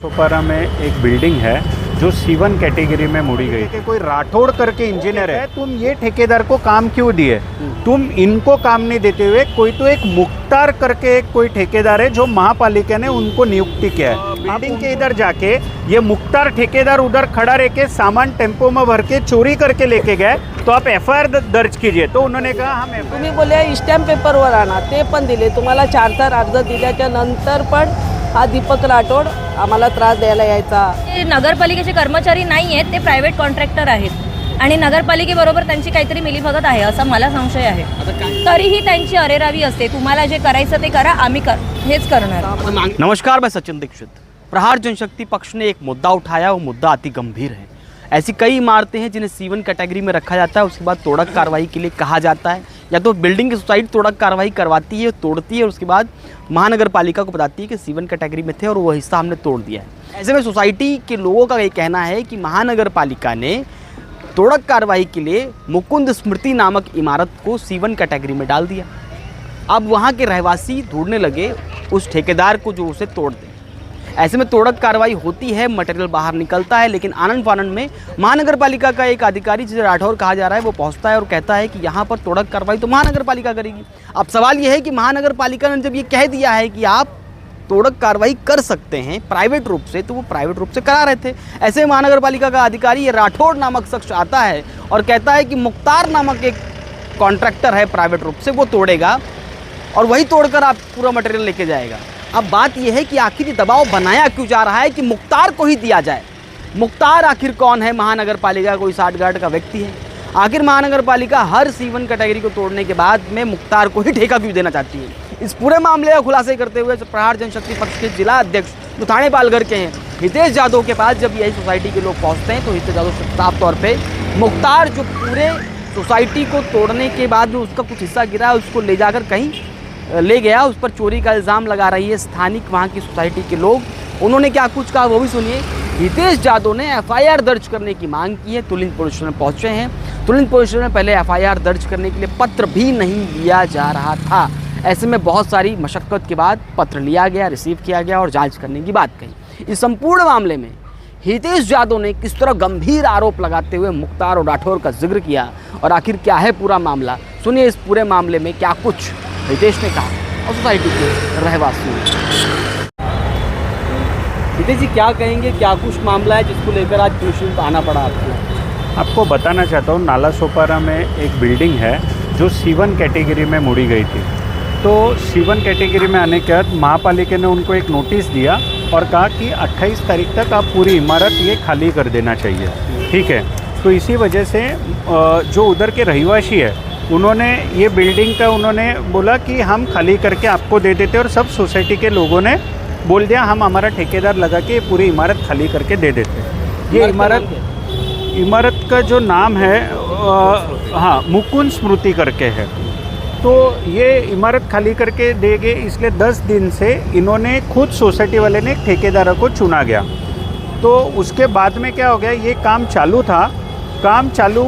सोपारा में एक बिल्डिंग है जो C1 कैटेगरी में मुड़ी गई कि कोई राठौड़ करके इंजीनियर है, तुम ये ठेकेदार को काम क्यों दिए? तुम इनको काम नहीं देते हुए कोई तो एक मुख्तार करके एक कोई ठेकेदार है जो महापालिका ने उनको नियुक्ति किया है। बिल्डिंग के इधर जाके ये मुख्तार ठेकेदार उधर खड़ा रह के सामान टेम्पो में भर के चोरी करके लेके गए, तो आप FIR दर्ज कीजिए। तो उन्होंने कहा हम तुम्ही बोले स्टॅम्प पेपरवर आणा, ते पण दिले तुम्हाला 4 अर्ज दिल्याच्या नंतर पण हा दीपक राठोड आम्हाला त्रास द्यायला यायचा। ते नगरपालिकेचे कर्मचारी नाही आहेत, ते प्रायव्हेट कॉन्ट्रॅक्टर आहेत आणि नगरपालिकेबरोबर त्यांची काहीतरी मिलीभगत आहे असा मला संशय आहे। तरीही त्यांची अरेरावी असते, तुम्हाला जे करायचं ते करा, आम्ही हेच करणार। नमस्कार, मैं सचिन दीक्षित। प्रहार जनशक्ति पक्ष ने एक मुद्दा उठाया, वो मुद्दा अति गंभीर है। ऐसी कई इमारतें हैं जिन्हें C1 कैटेगरी में रखा जाता है, उसके बाद तोड़क कार्रवाई के लिए कहा जाता है, या तो बिल्डिंग की सोसाइटी तोड़क कार्रवाई करवाती है, तोड़ती है और उसके बाद महानगर पालिका को बताती है कि C1 कैटेगरी में थे और वो हिस्सा हमने तोड़ दिया है। ऐसे में सोसाइटी के लोगों का ये कहना है कि महानगर पालिका ने तोड़क कार्रवाई के लिए मुकुंद स्मृति नामक इमारत को C1 कैटेगरी में डाल दिया। अब वहाँ के रहवासी ढूंढने लगे उस ठेकेदार को जो उसे तोड़ दे। ऐसे में तोड़क कार्रवाई होती है, मटेरियल बाहर निकलता है, लेकिन आनंद फानंद में महानगर पालिका का एक अधिकारी जिसे राठौर कहा जा रहा है वो पहुंचता है और कहता है कि यहाँ पर तोड़क कार्रवाई तो महानगर पालिका करेगी। अब सवाल ये है कि महानगर पालिका ने जब ये कह दिया है कि आप तोड़क कार्रवाई कर सकते हैं प्राइवेट रूप से, तो वो प्राइवेट रूप से करा रहे थे। ऐसे में महानगर पालिका का अधिकारी ये राठौर नामक शख्स आता है और कहता है कि मुख्तार नामक एक कॉन्ट्रैक्टर है प्राइवेट रूप से, वो तोड़ेगा और वही तोड़कर आप पूरा मटेरियल लेके जाएगा। अब बात यह है कि आखिर दबाव बनाया क्यों जा रहा है कि मुख्तार को ही दिया जाए। मुख्तार आखिर कौन है? महानगर पालिका कोई 60 गार्ड का व्यक्ति है? आखिर महानगर पालिका हर C1 कैटेगरी को तोड़ने के बाद में मुख्तार को ही ठेका क्यों देना चाहती है? इस पूरे मामले का खुलासे करते हुए प्रहार जनशक्ति पक्ष के जिला अध्यक्ष जो थाने पालघर के हैं हितेश जादव के पास जब यही सोसाइटी के लोग पहुँचते हैं, तो हितेश जादव साफ तौर पर मुख्तार जो पूरे सोसाइटी को तोड़ने के बाद जो उसका कुछ हिस्सा गिरा है उसको ले जाकर कहीं ले गया, उस पर चोरी का इल्ज़ाम लगा रही है स्थानिक वहाँ की सोसाइटी के लोग। उन्होंने क्या कुछ कहा वो भी सुनिए। हितेश जादव ने FIR दर्ज करने की मांग की है, तुलिन पुलिस स्टेशन में पहुँचे हैं। तुलिन पुलिस स्टेशन में पहले FIR दर्ज करने के लिए पत्र भी नहीं लिया जा रहा था। ऐसे में बहुत सारी मशक्क़त के बाद पत्र लिया गया, रिसीव किया गया और जाँच करने की बात कही। इस संपूर्ण मामले में हितेश जादव ने किस तरह गंभीर आरोप लगाते हुए मुख्तार और राठौर का जिक्र किया और आखिर क्या है पूरा मामला, सुनिए। इस पूरे मामले में क्या कुछ हितेश ने कहा और सोसाइटी के रहवासियों ने। हितेश जी क्या कहेंगे, क्या कुछ मामला है जिसको लेकर आज पुलिस स्टेशन आना पड़ा आपको? आपको बताना चाहता हूँ, नाला सोपारा में एक बिल्डिंग है जो C1 कैटेगरी में मुड़ी गई थी। तो C1 कैटेगरी में आने के बाद महापालिका ने उनको एक नोटिस दिया और कहा कि 28 तारीख तक आप पूरी इमारत ये खाली कर देना चाहिए, ठीक है। तो इसी वजह से जो उधर के रहिवासी है उन्होंने ये बिल्डिंग का उन्होंने बोला कि हम खाली करके आपको दे देते, और सब सोसाइटी के लोगों ने बोल दिया हम हमारा ठेकेदार लगा के पूरी इमारत खाली करके दे देते। ये इमारत का जो नाम है हाँ मुकुंद स्मृति करके है। तो ये इमारत खाली करके देंगे, इसलिए 10 दिन से इन्होंने खुद सोसाइटी वाले ने एक ठेकेदार को चुना गया। तो उसके बाद में क्या हो गया, ये काम चालू था, काम चालू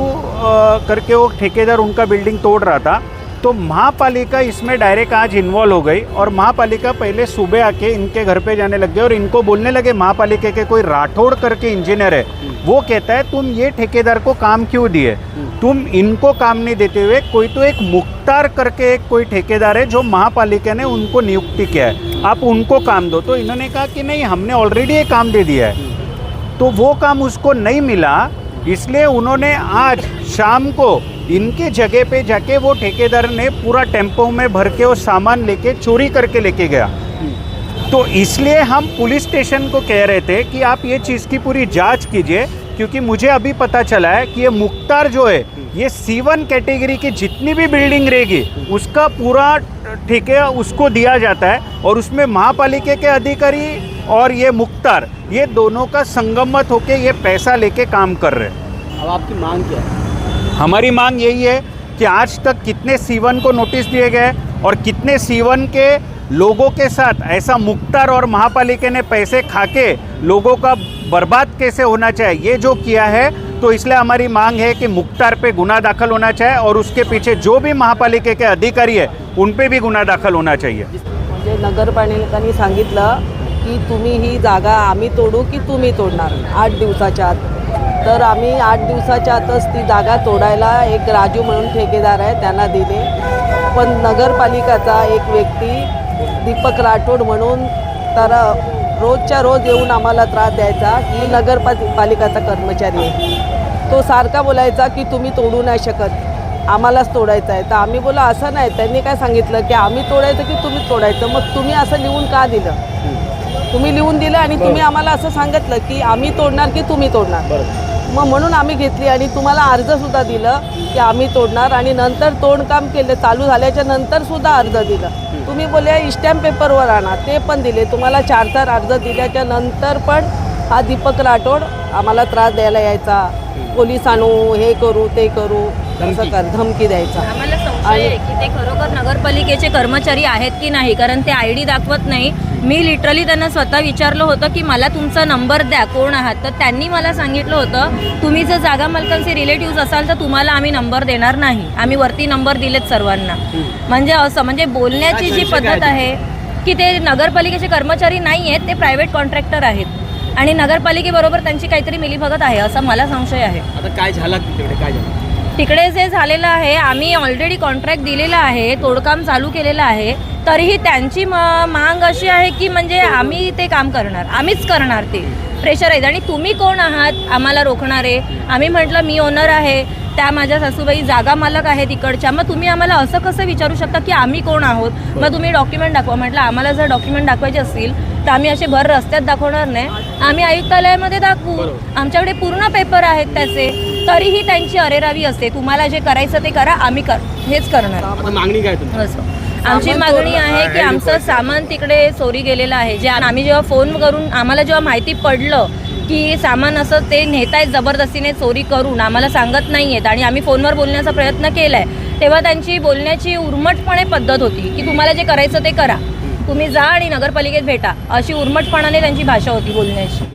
करके वो ठेकेदार उनका बिल्डिंग तोड़ रहा था। तो महापालिका इसमें डायरेक्ट आज इन्वॉल्व हो गई और महापालिका पहले सुबह आके इनके घर पे जाने लग गए और इनको बोलने लगे, महापालिका के कोई राठौड़ करके इंजीनियर है, वो कहता है तुम ये ठेकेदार को काम क्यों दिए? तुम इनको काम नहीं देते हुए कोई तो एक मुख्तार करके एक कोई ठेकेदार है जो महापालिका ने उनको नियुक्ति किया है, आप उनको काम दो। तो इन्होंने कहा कि नहीं, हमने ऑलरेडी ये काम दे दिया है। तो वो काम उसको नहीं मिला, इसलिए उन्होंने आज शाम को इनके जगह पे जाके वो ठेकेदार ने पूरा टेम्पो में भर के वो सामान लेके चोरी करके लेके गया। तो इसलिए हम पुलिस स्टेशन को कह रहे थे कि आप ये चीज़ की पूरी जांच कीजिए, क्योंकि मुझे अभी पता चला है कि ये मुख्तार जो है ये C1 कैटेगरी की जितनी भी बिल्डिंग रहेगी उसका पूरा ठेका उसको दिया जाता है, और उसमें महापालिका के अधिकारी और ये मुख्तार ये दोनों का संगमत होके ये पैसा लेके काम कर रहे हैं। अब आपकी मांग क्या है? हमारी मांग यही है कि आज तक कितने C1 को नोटिस दिए गए और कितने C1 के लोगों के साथ ऐसा मुख्तार और महापालिका ने पैसे खा के लोगों का बर्बाद कैसे होना चाहिए, ये जो किया है। तो इसलिए हमारी मांग है कि मुख्तार पे गुना दाखल होना चाहिए और उसके पीछे जो भी महापालिका के अधिकारी है उन पे भी गुना दाखल होना चाहिए। म्हणजे नगरपालिकांनी सांगितलं की तुम्ही ही जागा आम्ही तोडू की तुम्ही तोडणार 8 दिवसाच्या आत. तर आम्ही 8 दिवसाच्या आतच ती जागा तोडायला एक राजू म्हणून ठेकेदार आहे त्यांना दिले. पण नगरपालिकाचा एक व्यक्ती दीपक राठोड म्हणून तर रोजच्या रोज येऊन आम्हाला त्रास द्यायचा की नगरपालिकाचा कर्मचारी आहे. तो सारखा बोलायचा की तुम्ही तोडू नाही शकत, आम्हालाच तोडायचं आहे. तर आम्ही बोला असं नाही, त्यांनी काय सांगितलं की आम्ही तोडायचं की तुम्ही तोडायचं. मग तुम्ही असं लिहून का दिलं? तुम्ही लिहून दिलं आणि तुम्ही आम्हाला असं सांगितलं की आम्ही तोडणार की तुम्ही तोडणार. मग म्हणून आम्ही घेतली आणि तुम्हाला अर्जसुद्धा दिलं की आम्ही तोडणार आणि नंतर तोडकाम केलं. चालू झाल्याच्या नंतर सुद्धा अर्ज दिलं. तुम्ही बोलले स्टॅम्प पेपरवर आणा, ते पण दिले. तुम्हाला 4 अर्ज दिल्याच्या नंतर पण हा दीपक राठोड आम्हाला त्रास द्यायला यायचा. पोलीस आणू, हे करू, ते करू, असं कर धमकी द्यायचा. आम्हाला संशय आहे की ते खरोखर नगरपालिकेचे कर्मचारी आहेत की नाही, कारण ते ID दाखवत नाही. मी लिटरली त्यांना स्वतः विचारलं होतं की मला तुमचा नंबर द्या, कोण आहात. तर त्यांनी मला सांगितलं होतं तुम्ही जर जागा मालकांचे रिलेटिव्ह असाल तर तुम्हाला आम्ही नंबर देणार नाही. आम्ही वरती नंबर दिलेत सर्वांना. म्हणजे असं म्हणजे बोलण्याची जी पद्धत आहे की ते नगरपालिकेचे कर्मचारी नाही आहेत, ते प्रायव्हेट कॉन्ट्रॅक्टर आहेत आणि नगरपालिकेबरोबर त्यांची काहीतरी मिलीभगत आहे असा मला संशय आहे. आता काय झालं तिकडे, काय झालं तिकडे जे झालेलं आहे, आम्ही ऑलरेडी कॉन्ट्रॅक्ट दिलेला आहे, तोडकाम चालू केलेलं आहे. तरीही त्यांची मांग अशी आहे की म्हणजे आम्ही ते काम करणार, आम्हीच करणार. ते प्रेशराईज. आणि तुम्ही कोण आहात आम्हाला रोखणारे? आम्ही म्हटलं मी ओनर आहे, त्या माझ्या सासूबाई जागा मालक आहे तिकडच्या. मग तुम्ही आम्हाला असं कसं विचारू शकता की आम्ही कोण आहोत? मग तुम्ही डॉक्युमेंट दाखवा. म्हटलं आम्हाला जर डॉक्युमेंट दाखवायचे असतील तर आम्ही असे भर रस्त्यात दाखवणार नाही, आम्ही आयुक्तालयामध्ये दाखवू. आमच्याकडे पूर्ण पेपर आहेत त्याचे. तरीही त्यांची अरेरावी असते. तुम्हाला जे करायचं ते करा, आम्ही हेच करणार. आता मागणी काय तुमची? असं आमची मागणी आहे की आमचं सामान तिकडे चोरी गेलेलं आहे. जे आम्ही जेव्हा फोन करून आम्हाला जेव्हा माहिती पडलं की सामान असं ते नेतायत जबरदस्तीने चोरी करून, आम्हाला सांगत नाही आहेत आणि आम्ही फोनवर बोलण्याचा प्रयत्न केला आहे, तेव्हा त्यांची बोलण्याची उर्मटपणे पद्धत होती की तुम्हाला जे करायचं ते करा, तुम्ही जा आणि नगरपालिकेत भेटा, अशी उर्मटपणाने त्यांची भाषा होती बोलण्याची.